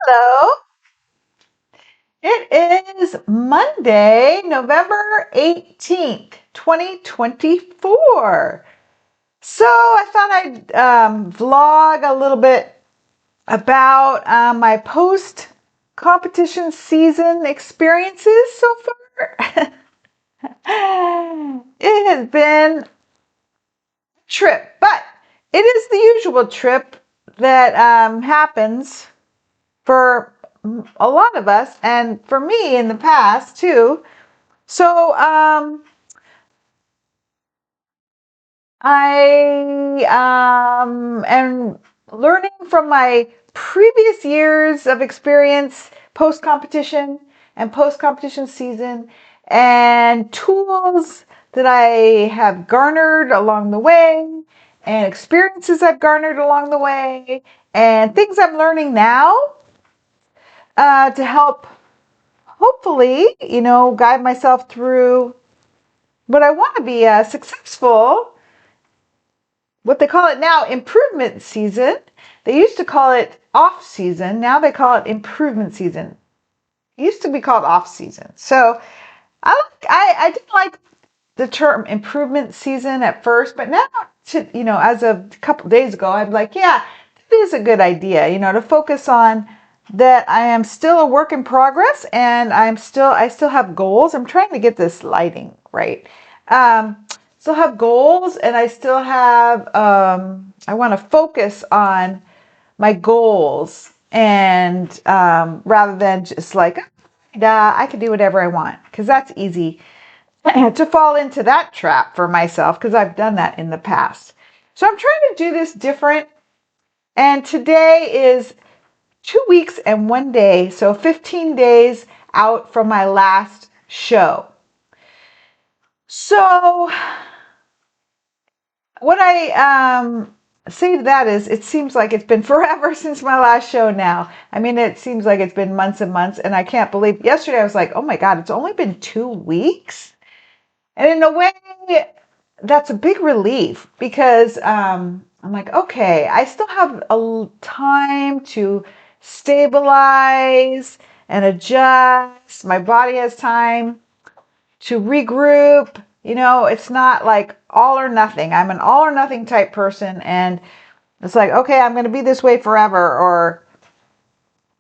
Hello. It is Monday, November 18th, 2024. So I thought I'd vlog a little bit about my post competition season experiences so far. It has been a trip, but it is the usual trip that happens for a lot of us and for me in the past too. So I am learning from my previous years of experience post competition and post competition season and tools that I have garnered along the way and experiences I've garnered along the way and things I'm learning now to help hopefully, guide myself through what I want to be a successful, what they call it now, improvement season. They used to call it off season. Now they call it improvement season. It used to be called off season. So I didn't like the term improvement season at first, but now, as of a couple days ago, I'm like, yeah, it is a good idea, to focus on that I am still a work in progress and I still have goals. I'm trying to get this lighting right. Still have goals and I still have, I want to focus on my goals and rather than just like, I can do whatever I want because that's easy to fall into that trap for myself because I've done that in the past. So I'm trying to do this different. And today is 2 weeks and 1 day, so 15 days out from my last show. So what I say to that is it seems like it's been forever since my last show now. I mean, it seems like it's been months and months, and I can't believe yesterday I was like, oh my God, it's only been 2 weeks. And in a way, that's a big relief because I'm like, okay, I still have a time to stabilize and adjust. My body has time to regroup. It's not like all or nothing. I'm an all or nothing type person, and it's like, okay, I'm going to be this way forever, or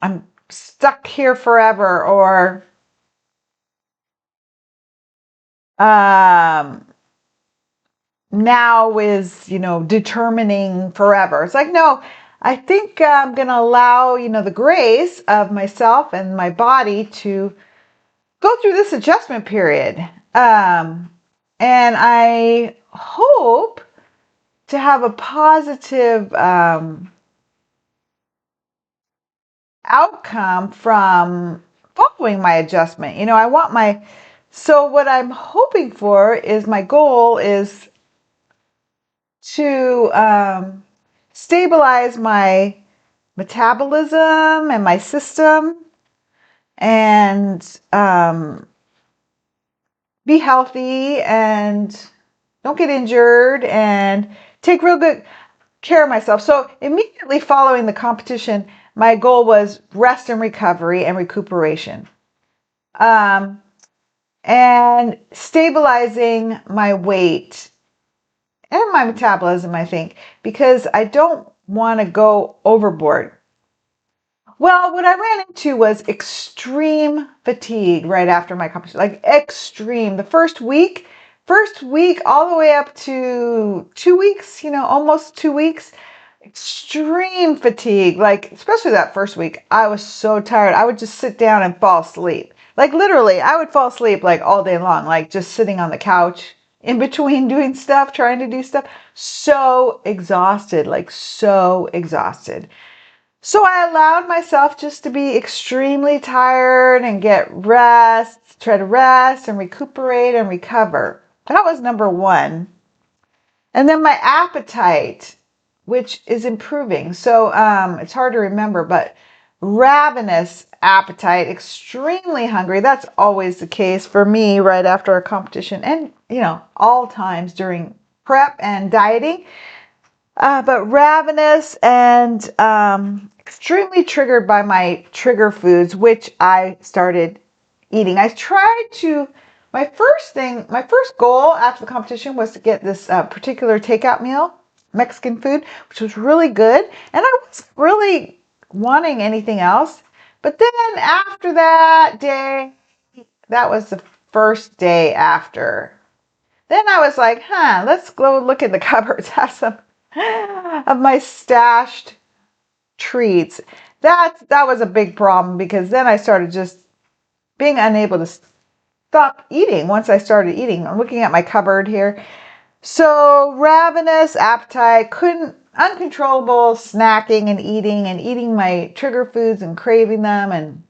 I'm stuck here forever, or um, now is, determining forever. It's like, no, I think I'm going to allow, the grace of myself and my body to go through this adjustment period. And I hope to have a positive outcome from following my adjustment. So what I'm hoping for is my goal is to stabilize my metabolism and my system and be healthy and don't get injured and take real good care of myself. So immediately following the competition, my goal was rest and recovery and recuperation. And stabilizing my weight and my metabolism, I think, because I don't want to go overboard. Well, what I ran into was extreme fatigue right after my competition, like extreme. The first week, all the way up to 2 weeks, almost 2 weeks, extreme fatigue. Like, especially that first week, I was so tired. I would just sit down and fall asleep. Like, literally, I would fall asleep like all day long, like just sitting on the couch in between doing stuff, trying to do stuff. So exhausted, like so exhausted. So I allowed myself just to be extremely tired and get rest, try to rest and recuperate and recover. That was number one. And then my appetite, which is improving. So it's hard to remember, but ravenous appetite, extremely hungry. That's always the case for me right after a competition and, all times during prep and dieting. But ravenous and extremely triggered by my trigger foods, which I started eating. I tried to, my first goal after the competition was to get this particular takeout meal, Mexican food, which was really good. And I wasn't really wanting anything else. But then after that day, that was the first day after. Then I was like, let's go look in the cupboards, have some of my stashed treats. That was a big problem because then I started just being unable to stop eating once I started eating. I'm looking at my cupboard here. So ravenous appetite, uncontrollable snacking and eating my trigger foods and craving them and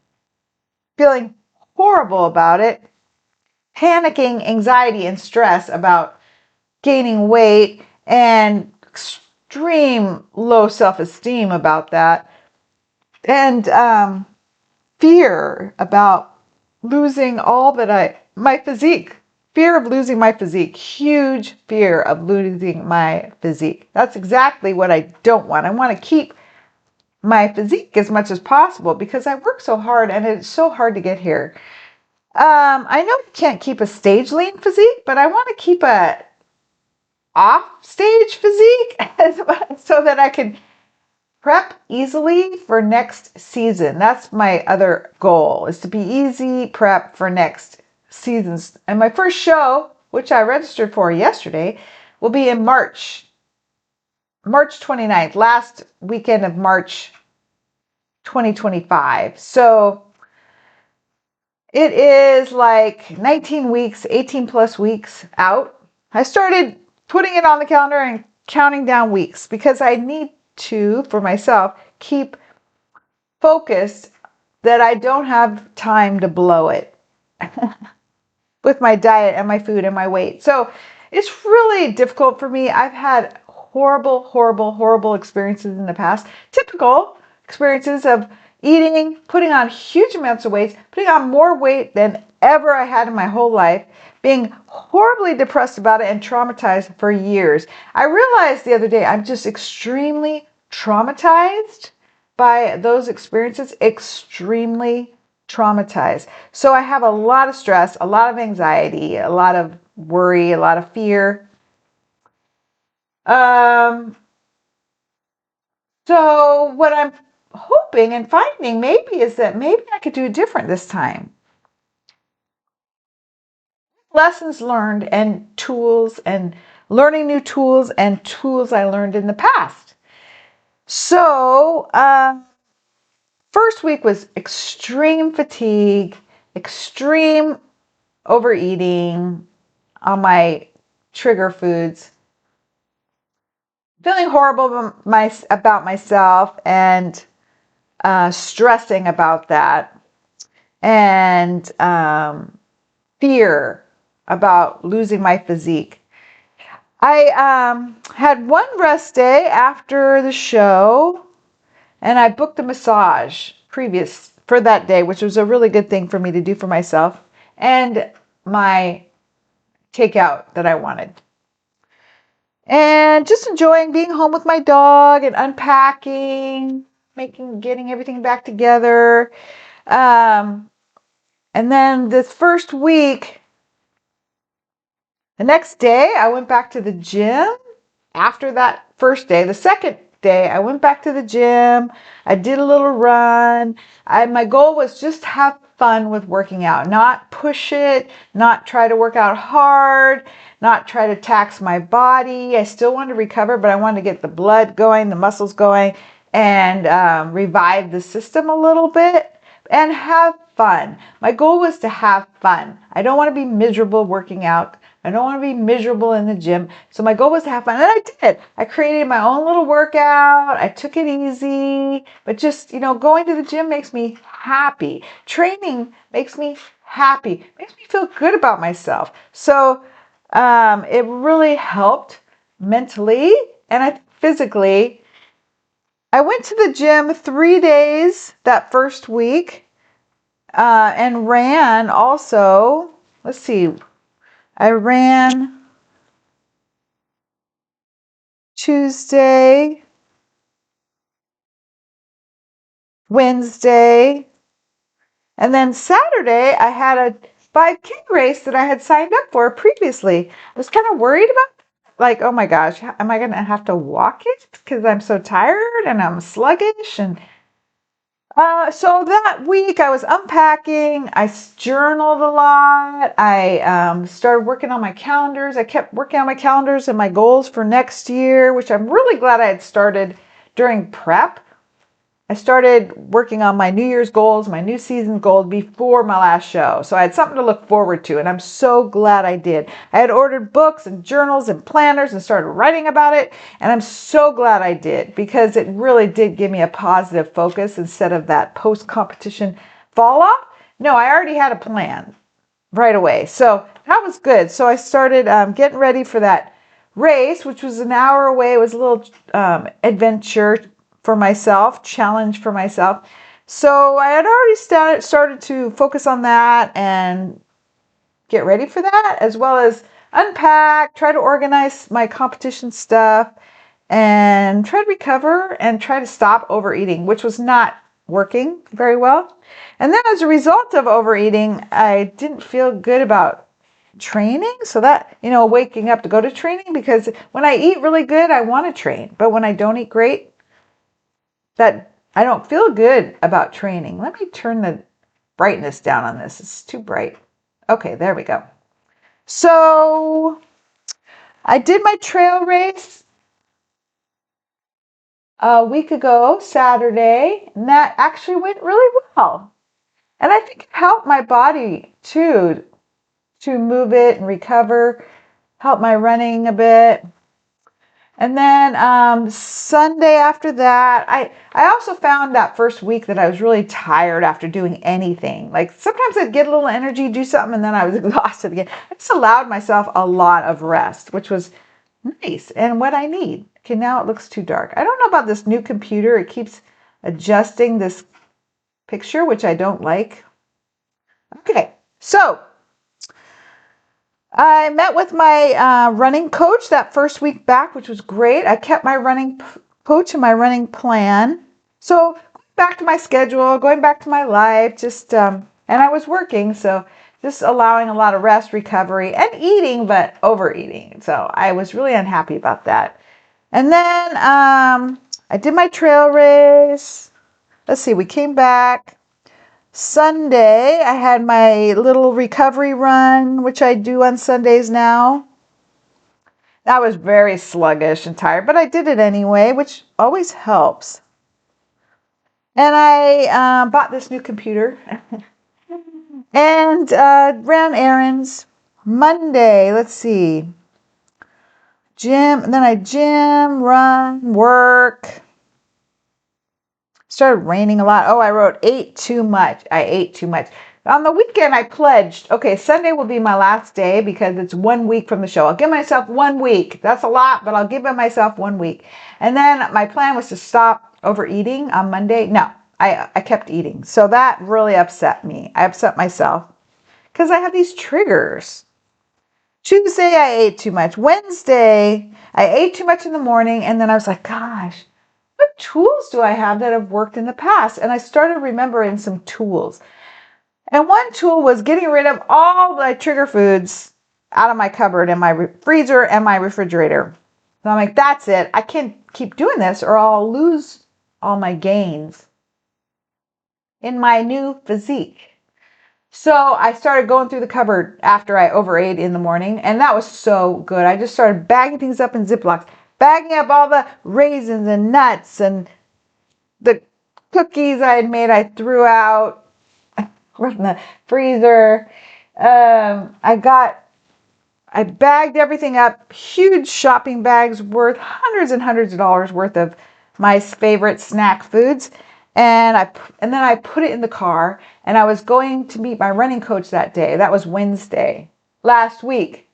feeling horrible about it. Panicking, anxiety, and stress about gaining weight and extreme low self-esteem about that. And fear about losing my physique. Fear of losing my physique. Huge fear of losing my physique. That's exactly what I don't want. I want to keep my physique as much as possible because I work so hard and it's so hard to get here. I know you can't keep a stage lean physique, but I want to keep a off stage physique so that I can prep easily for next season. That's my other goal, is to be easy prep for next seasons. And my first show, which I registered for yesterday, will be in March 29th, last weekend of March 2025. So it is like 19 weeks, 18 plus weeks out. I started putting it on the calendar and counting down weeks because I need to, for myself, keep focused that I don't have time to blow it with my diet and my food and my weight. So it's really difficult for me. I've had horrible experiences in the past. Typical experiences of eating, putting on huge amounts of weight, putting on more weight than ever I had in my whole life, being horribly depressed about it and traumatized for years. I realized the other day I'm just extremely traumatized by those experiences, extremely traumatized. So I have a lot of stress, a lot of anxiety, a lot of worry, a lot of fear. Um, so what I'm hoping and finding maybe is that maybe I could do different this time. Lessons learned and tools and learning new tools and tools I learned in the past. So, first week was extreme fatigue, extreme overeating on my trigger foods, feeling horrible about myself and stressing about that, and fear about losing my physique. I had one rest day after the show, and I booked a massage previous for that day, which was a really good thing for me to do for myself and my takeout that I wanted. And just enjoying being home with my dog and unpacking, getting everything back together. And then this first week, the next day, I went back to the gym. After that first day, the second day, I went back to the gym. I did a little run. My goal was just have fun with working out, not push it, not try to work out hard, not try to tax my body. I still wanted to recover, but I wanted to get the blood going, the muscles going, and revive the system a little bit and have fun. My goal was to have fun. I don't want to be miserable working out. I don't want to be miserable in the gym. So my goal was to have fun. And I did. I created my own little workout. I took it easy. But just, going to the gym makes me happy. Training makes me happy. Makes me feel good about myself. So it really helped mentally and physically. I went to the gym 3 days that first week and ran also. Let's see. I ran Tuesday, Wednesday. And then Saturday, I had a 5K race that I had signed up for previously. I was kind of worried about, like, oh my gosh, am I going to have to walk it? Because I'm so tired and I'm sluggish. And so that week I was unpacking. I journaled a lot. I started working on my calendars. I kept working on my calendars and my goals for next year, which I'm really glad I had started during prep. I started working on my New Year's goals, my new season goals before my last show. So I had something to look forward to, and I'm so glad I did. I had ordered books and journals and planners and started writing about it, and I'm so glad I did because it really did give me a positive focus instead of that post-competition fall off. No, I already had a plan right away. So that was good. So I started getting ready for that race, which was an hour away. It was a little adventure for myself, challenge for myself. So I had already started to focus on that and get ready for that, as well as unpack, try to organize my competition stuff, and try to recover and try to stop overeating, which was not working very well. And then as a result of overeating, I didn't feel good about training. So that, waking up to go to training, because when I eat really good, I want to train. But when I don't eat great, that I don't feel good about training. Let me turn the brightness down on this. It's too bright. Okay, there we go. So I did my trail race a week ago, Saturday, and that actually went really well. And I think it helped my body too, to move it and recover, helped my running a bit. And then Sunday after that, I also found that first week that I was really tired after doing anything. Like sometimes I'd get a little energy, do something, and then I was exhausted again. I just allowed myself a lot of rest, which was nice and what I need. Okay, now it looks too dark. I don't know about this new computer. It keeps adjusting this picture, which I don't like. Okay, so I met with my running coach that first week back, which was great. I kept my running coach and my running plan. So going back to my schedule, going back to my life, and I was working, so just allowing a lot of rest, recovery, and eating, but overeating. So I was really unhappy about that. And then I did my trail race. Let's see, we came back. Sunday, I had my little recovery run, which I do on Sundays now. I was very sluggish and tired, but I did it anyway, which always helps. And I bought this new computer and ran errands. Monday, let's see, gym, and then I run, work. Started raining a lot. Oh, I wrote ate too much. I ate too much. On the weekend, I pledged, okay, Sunday will be my last day because it's 1 week from the show. I'll give myself 1 week. That's a lot, but I'll give myself 1 week. And then my plan was to stop overeating on Monday. No, I kept eating. So that really upset me. I upset myself because I have these triggers. Tuesday, I ate too much. Wednesday, I ate too much in the morning. And then I was like, gosh, what tools do I have that have worked in the past? And I started remembering some tools. And one tool was getting rid of all the trigger foods out of my cupboard and my freezer and my refrigerator. So I'm like, that's it. I can't keep doing this or I'll lose all my gains in my new physique. So I started going through the cupboard after I overate in the morning, and that was so good. I just started bagging things up in Ziplocs, bagging up all the raisins and nuts and the cookies I had made. I threw out from the freezer. I bagged everything up, huge shopping bags worth hundreds and hundreds of dollars worth of my favorite snack foods. And then I put it in the car, and I was going to meet my running coach that day. That was Wednesday last week.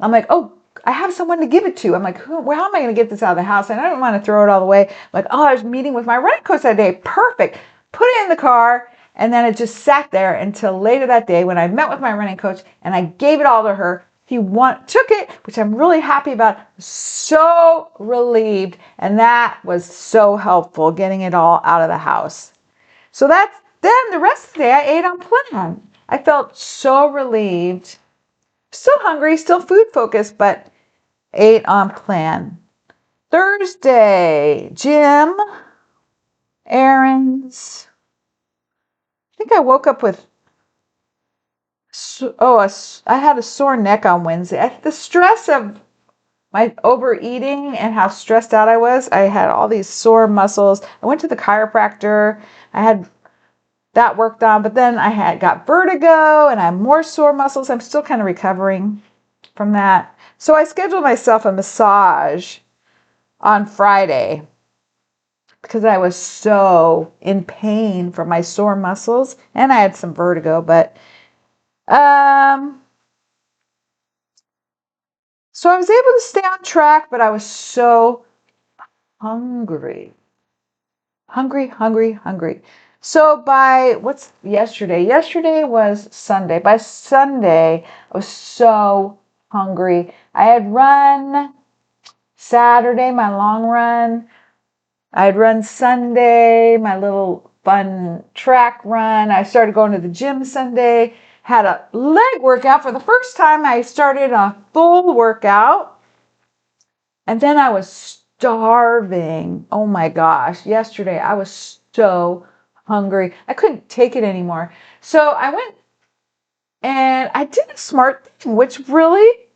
I'm like, oh, I have someone to give it to. I'm like, how am I going to get this out of the house? And I don't want to throw it all away. I'm like, oh, I was meeting with my running coach that day. Perfect. Put it in the car. And then it just sat there until later that day when I met with my running coach and I gave it all to her. He took it, which I'm really happy about. So relieved. And that was so helpful, getting it all out of the house. So then the rest of the day I ate on plan. I felt so relieved. Still hungry, still food focused, but ate on plan. Thursday, gym, errands. I think I woke up with, I had a sore neck on Wednesday. The stress of my overeating and how stressed out I was, I had all these sore muscles. I went to the chiropractor. I had that worked on, but then I had got vertigo and I have more sore muscles. I'm still kind of recovering from that. So I scheduled myself a massage on Friday because I was so in pain from my sore muscles and I had some vertigo, but so I was able to stay on track, but I was so hungry. Hungry. So by what's yesterday? Yesterday was Sunday. By Sunday, I was so hungry. I had run Saturday, my long run. I had run Sunday, my little fun track run. I started going to the gym Sunday. Had a leg workout. For the first time, I started a full workout. And then I was starving. Oh my gosh. Yesterday, I was so hungry. I couldn't take it anymore. So I went and I did a smart thing, which really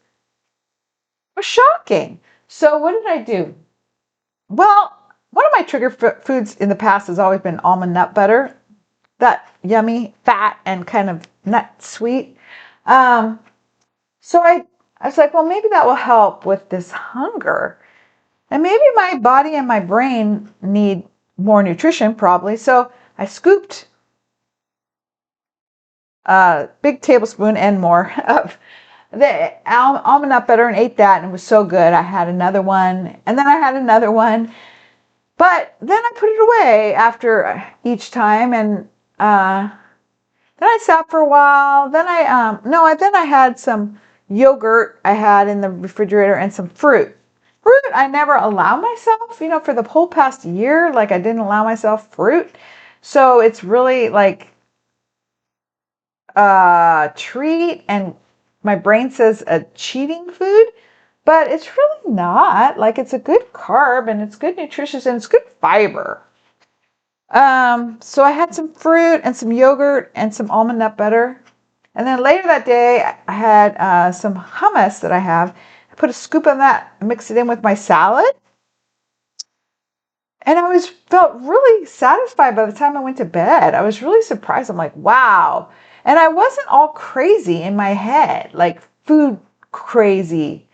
was shocking. So what did I do? Well, one of my trigger foods in the past has always been almond nut butter. That yummy, fat, and kind of nut sweet. So I was like, well, maybe that will help with this hunger. And maybe my body and my brain need more nutrition, probably. So I scooped a big tablespoon and more of the almond nut butter and ate that, and it was so good. I had another one, and then I had another one. But then I put it away after each time, and then I sat for a while. Then I had some yogurt I had in the refrigerator and some fruit. Fruit, I never allow myself, for the whole past year, like I didn't allow myself fruit. So it's really like a treat, and my brain says a cheating food, but it's really not. Like it's a good carb and it's good nutritious and it's good fiber. So I had some fruit and some yogurt and some almond nut butter. And then later that day, I had some hummus that I have. I put a scoop of that, mixed it in with my salad. And I felt really satisfied by the time I went to bed. I was really surprised. I'm like, wow. And I wasn't all crazy in my head, like food crazy.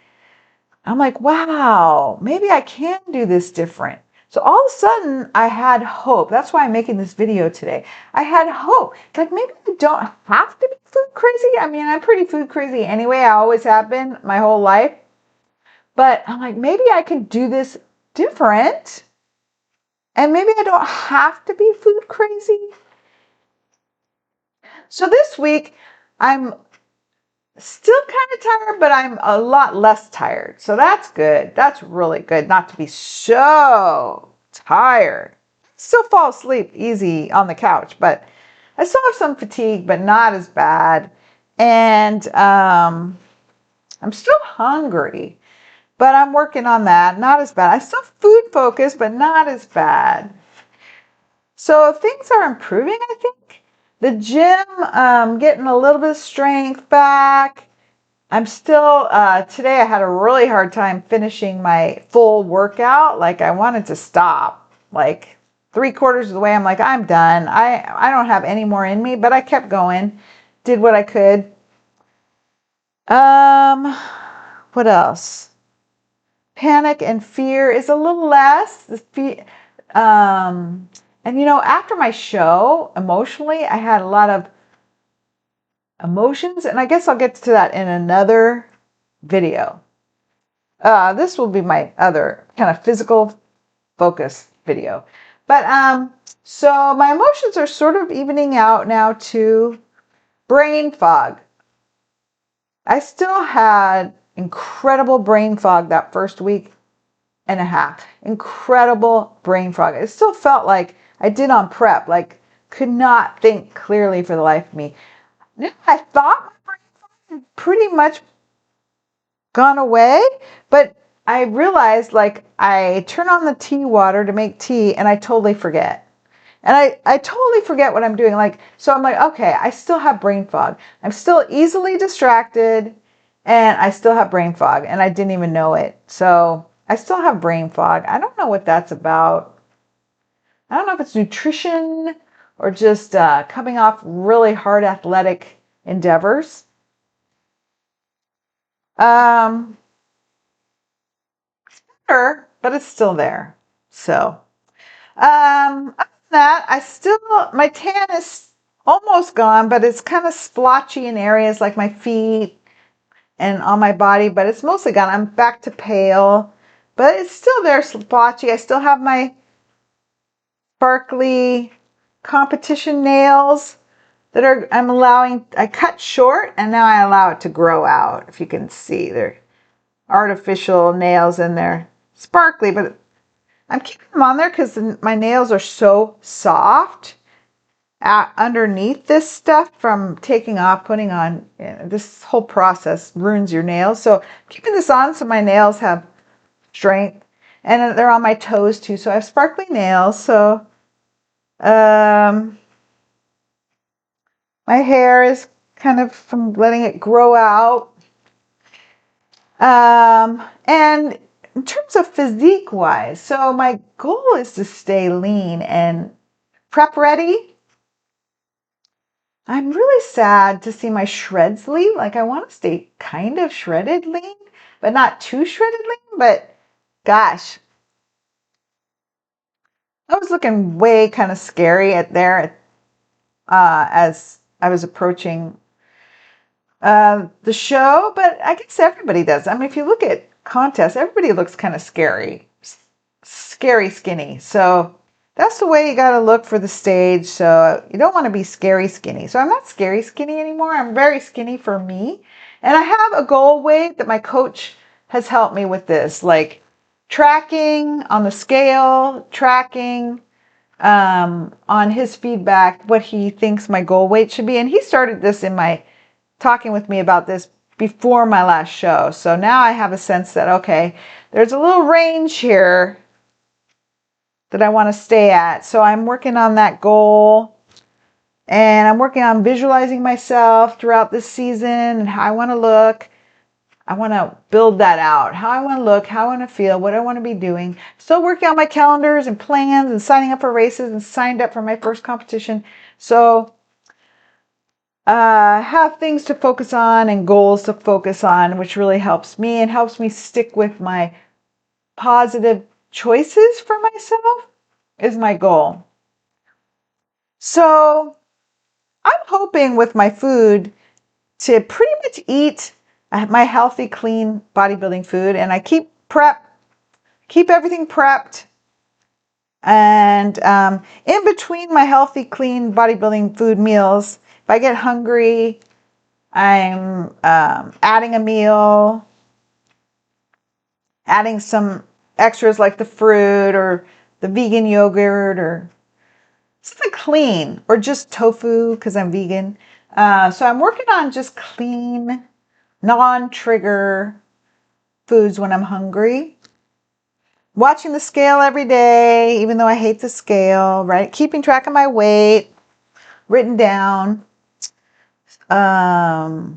I'm like, wow, maybe I can do this different. So all of a sudden I had hope. That's why I'm making this video today. I had hope. Like maybe I don't have to be food crazy. I mean, I'm pretty food crazy anyway. I always have been my whole life. But I'm like, maybe I can do this different. And maybe I don't have to be food crazy. So this week I'm still kind of tired, but I'm a lot less tired. So that's good. That's really good not to be so tired. Still fall asleep easy on the couch, but I still have some fatigue, but not as bad. And I'm still hungry, but I'm working on that. Not as bad. I'm still food focused, but not as bad. So things are improving, I think. The gym, getting a little bit of strength back. I'm still, today I had a really hard time finishing my full workout. Like I wanted to stop. Like 3/4 of the way, I'm like, I'm done. I don't have any more in me, but I kept going. Did what I could. What else? Panic and fear is a little less. And after my show, emotionally, I had a lot of emotions, and I guess I'll get to that in another video. This will be my other kind of physical focus video. But so my emotions are sort of evening out now to brain fog. I still had incredible brain fog that first week and a half. Incredible brain fog. It still felt like I did on prep, like could not think clearly for the life of me. Now, I thought my brain fog had pretty much gone away, but I realized like I turn on the tea water to make tea and I totally forget. And I totally forget what I'm doing. Like, so I'm like, okay, I still have brain fog. I'm still easily distracted and I still have brain fog and I didn't even know it. So I still have brain fog. I don't know what that's about. I don't know if it's nutrition or just coming off really hard athletic endeavors. Um, Better, but it's still there. So, other than that, my tan is almost gone, but it's kind of splotchy in areas like my feet and on my body, but it's mostly gone. I'm back to pale, but it's still there, splotchy. I still have my sparkly competition nails I cut short and now I allow it to grow out. If you can see, they're artificial nails and they're sparkly, but I'm keeping them on there because my nails are so soft underneath this stuff from taking off, putting on. This whole process ruins your nails. So I'm keeping this on so my nails have strength. And they're on my toes too. So I have sparkly nails. So my hair is kind of from letting it grow out. And in terms of physique wise, so my goal is to stay lean and prep ready. I'm really sad to see my shreds lean. Like I want to stay kind of shredded lean, but not too shredded lean. But gosh, I was looking way kind of scary as I was approaching the show. But I guess everybody does. I mean, if you look at contests, everybody looks kind of scary skinny. So that's the way you got to look for the stage. So you don't want to be scary skinny. So I'm not scary skinny anymore. I'm very skinny for me. And I have a goal weight that my coach has helped me with this, like tracking on the scale, tracking on his feedback, what he thinks my goal weight should be. And he started this talking with me about this before my last show. So now I have a sense that, okay, there's a little range here that I want to stay at. So I'm working on that goal and I'm working on visualizing myself throughout this season and how I want to look. I want to build that out, how I want to look, how I want to feel, what I want to be doing. Still working on my calendars and plans and signing up for races and signed up for my first competition. So have things to focus on and goals to focus on, which really helps me and helps me stick with my positive choices for myself is my goal. So I'm hoping with my food to pretty much eat my healthy, clean bodybuilding food, and I keep everything prepped. And in between my healthy, clean bodybuilding food meals, if I get hungry, I'm adding a meal, adding some extras like the fruit or the vegan yogurt or something clean, or just tofu because I'm vegan. So I'm working on just clean, non-trigger foods when I'm hungry. Watching the scale every day, even though I hate the scale, right? Keeping track of my weight, written down. So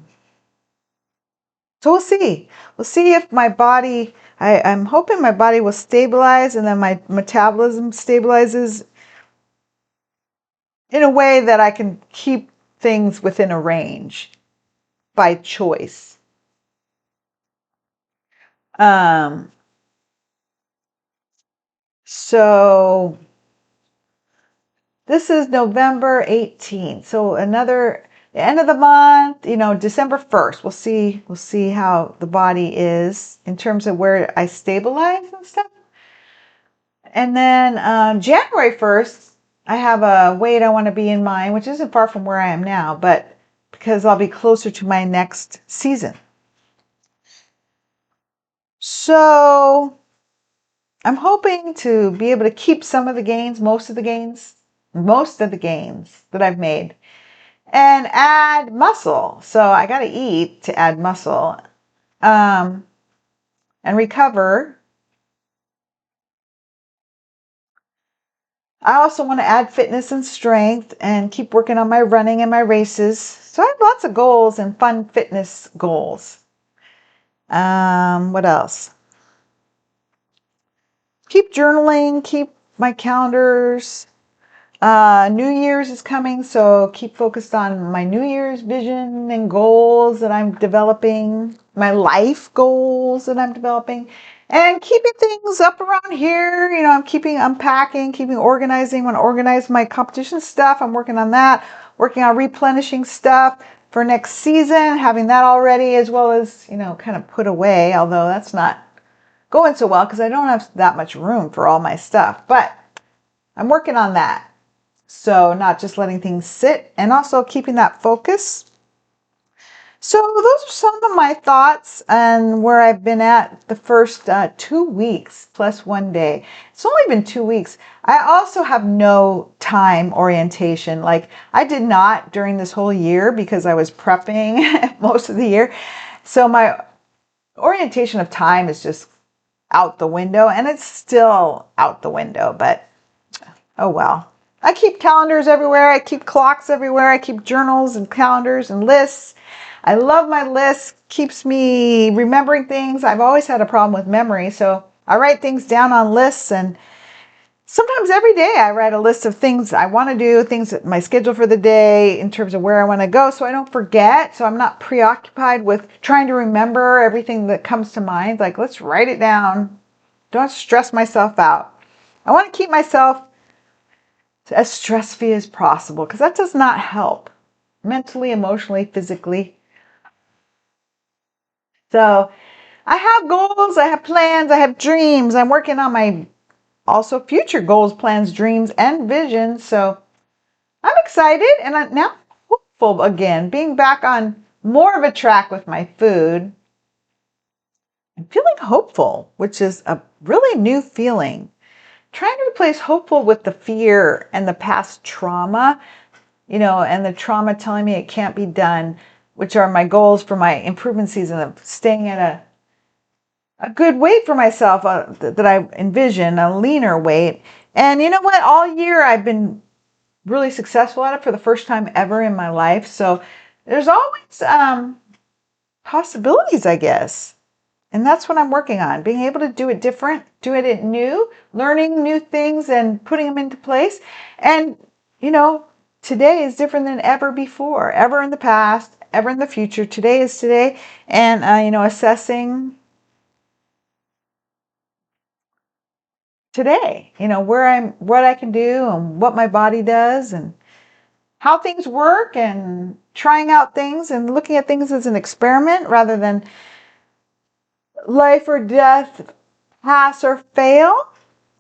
we'll see. We'll see if my body, I'm hoping my body will stabilize and then my metabolism stabilizes in a way that I can keep things within a range by choice. So this is November 18th. So the end of the month, December 1st, we'll see how the body is in terms of where I stabilize and stuff. And then January 1st, I have a weight I want to be in mind, which isn't far from where I am now, but because I'll be closer to my next season. So I'm hoping to be able to keep some of the gains, most of the gains, most of the gains that I've made, and add muscle. So I got to eat to add muscle, and recover. I also want to add fitness and strength and keep working on my running and my races. So I have lots of goals and fun fitness goals. What else? Keep journaling, keep my calendars. New Year's is coming, so keep focused on my New Year's vision and goals that I'm developing, my life goals that I'm developing, and keeping things up around here. I'm keeping unpacking, keeping organizing. Want to organize my competition stuff. I'm working on that, working on replenishing stuff for next season, having that all ready, as well as, kind of put away, although that's not going so well because I don't have that much room for all my stuff, but I'm working on that. So not just letting things sit and also keeping that focus. So those are some of my thoughts and where I've been at the first 2 weeks plus 1 day. It's only been 2 weeks. I also have no time orientation. Like I did not during this whole year because I was prepping most of the year. So my orientation of time is just out the window, and it's still out the window, but oh well. I keep calendars everywhere. I keep clocks everywhere. I keep journals and calendars and lists. I love my lists. Keeps me remembering things. I've always had a problem with memory, so I write things down on lists, and sometimes every day I write a list of things I want to do, things that my schedule for the day in terms of where I want to go so I don't forget, so I'm not preoccupied with trying to remember everything that comes to mind. Like, let's write it down. Don't stress myself out. I want to keep myself as stress-free as possible because that does not help mentally, emotionally, physically. So I have goals, I have plans, I have dreams. I'm working on my also future goals, plans, dreams, and visions. So I'm excited and I'm now hopeful again, being back on more of a track with my food. I'm feeling hopeful, which is a really new feeling. Trying to replace hopeful with the fear and the past trauma, and the trauma telling me it can't be done, which are my goals for my improvement season of staying at a good weight for myself that I envision, a leaner weight. And you know what? All year I've been really successful at it for the first time ever in my life. So there's always possibilities, I guess. And that's what I'm working on, being able to do it different, do it new, learning new things and putting them into place. And, today is different than ever before, ever in the past, ever in the future. Today is today. And, assessing today, what I can do and what my body does and how things work, and trying out things and looking at things as an experiment rather than life or death, pass or fail.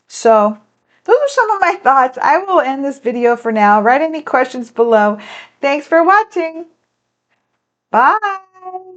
So those are some of my thoughts. I will end this video for now. Write any questions below. Thanks for watching. Bye.